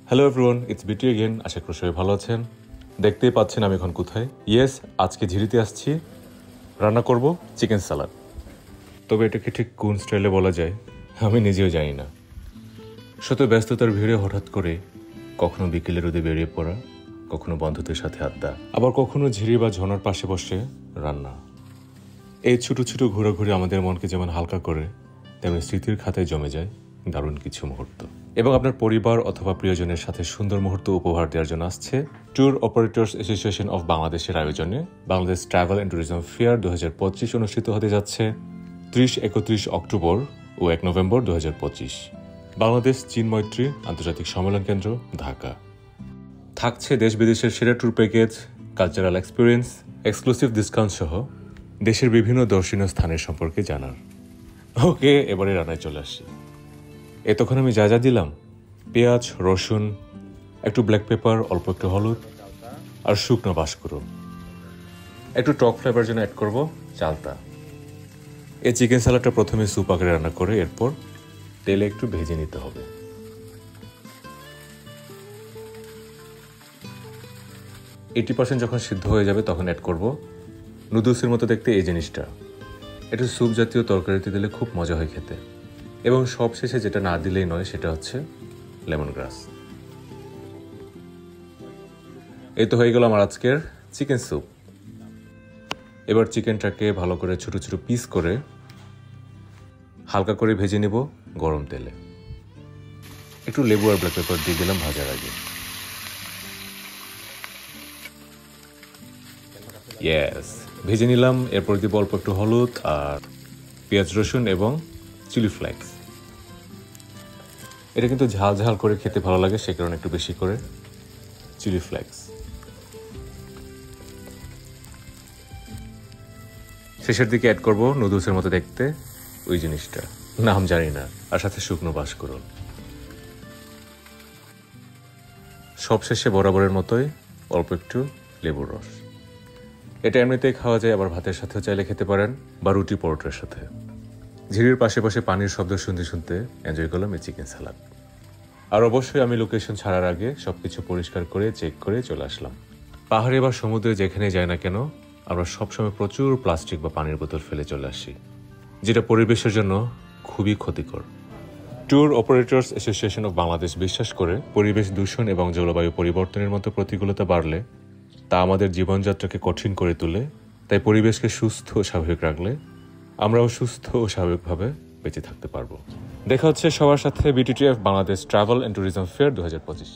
Hello everyone, it's বিটি again. আশা করি সবাই ভালো আছেন। দেখতেই পাচ্ছেন আমি এখন কোথায়। ইয়েস, আজকে ঝিরিতে আসছি, রান্না করব চিকেন সালাড। তবে এটাকে ঠিক কোন স্টাইলে বলা যায় আমি নিজেও জানি না। শত ব্যস্ততার ভিড়ে হঠাৎ করে কখনো বিকেলে রোদে বেরিয়ে পড়া, কখনো বন্ধুদের সাথে আড্ডা, আবার কখনো ঝিরি বা ঝর্ণার পাশে বসে রান্না। এই ছোট ছোট ঘোরাঘুরি আমাদের মনকে যেমন হালকা করে, তেমনি স্মৃতির খাতায় জমে যায় দারুণ কিছু মুহূর্ত। এবং আপনার পরিবার অথবা প্রিয়জনের সাথে সুন্দর মুহূর্ত উপহার দেওয়ার জন্য আসছে ট্যুর অপারেটর্স অ্যাসোসিয়েশন অফ বাংলাদেশের আয়োজনে Bangladesh travel and tourism fair 2025 অনুষ্ঠিত হতে যাচ্ছে 30-31 অক্টোবর ও 1 নভেম্বর 2025, বাংলাদেশ চীন মৈত্রী আন্তর্জাতিক সম্মেলন কেন্দ্র, ঢাকা। থাকছে দেশ বিদেশের সেরা tour package, cultural experience, exclusive discount সহ দেশের বিভিন্ন দর্শনীয় স্থানের সম্পর্কে জানার। ওকে, এবারে রান্নায় চলে আসি। তখন আমি যা যা দিলাম: পেঁয়াজ, রসুন, একটু ব্ল্যাক পেপার, অল্প একটু হলুদ আর শুকনো বাসকরুন। একটু টক ফ্লেভার জন্য অ্যাড করব চালতা। এই চিকেন সালাডটা প্রথমে স্যুপ আকারে রান্না করে এরপর তেলে একটু ভেজে নিতে হবে। 80% যখন সিদ্ধ হয়ে যাবে তখন অ্যাড করব নুডলসের মতো দেখতে এই জিনিসটা। এটা স্যুপ জাতীয় তরকারিতে দিলে খুব মজা হয় খেতে। এবং সবশেষে যেটা না দিলেই নয় সেটা হচ্ছে লেমন গ্রাস। এই তো হয়ে গেল আমার আজকের চিকেন স্যুপ। এবার চিকেনটাকে ভালো করে ছোট ছোট পিস করে হালকা করে ভেজে নেব গরম তেলে। একটু লেবু আর ব্ল্যাক পেপার দিয়ে দিলাম ভাজার আগে। ইয়েস, ভেজে নিলাম। এরপর দিব অল্প একটু হলুদ আর পেঁয়াজ, রসুন এবং চিলি ফ্লেক্স। এটা কিন্তু ঝাল ঝাল করে খেতে ভালো লাগে, সে কারণে একটু বেশি করে চিলি ফ্লেক্স। শেষের দিকে অ্যাড করব নুডলসের মতো দেখতে ওই জিনিসটা, নাম জানি না, আর সাথে শুকনো বাসকরুন। সবশেষে বরাবরের মতোই অল্প একটু লেবুর রস। এটা এমনিতেই খাওয়া যায়, আবার ভাতের সাথেও চাইলে খেতে পারেন বা রুটি পরোটার সাথে। ঝিরির পাশে পাশে পানির শব্দ শুনতে শুনতে এনজয় করলাম এই চিকেন সালাড। আর অবশ্যই আমি লোকেশন ছাড়ার আগে সবকিছু পরিষ্কার করে চেক করে চলে আসলাম। পাহাড়ে বা সমুদ্রে যেখানে যাই না কেন, আমরা সবসময় প্রচুর প্লাস্টিক বা পানির বোতল ফেলে চলে আসি, যেটা পরিবেশের জন্য খুবই ক্ষতিকর। Tour operators association of Bangladesh বিশ্বাস করে পরিবেশ দূষণ এবং জলবায়ু পরিবর্তনের মতো প্রতিকূলতা বাড়লে তা আমাদের জীবনযাত্রাকে কঠিন করে তোলে। তাই পরিবেশকে সুস্থ ও স্বাভাবিক রাখলে আমরাও সুস্থ ও স্বাভাবিকভাবে বেঁচে থাকতে পারবো। দেখা হচ্ছে সবার সাথে বিটিটিএফ Bangladesh travel and tourism fair 2025।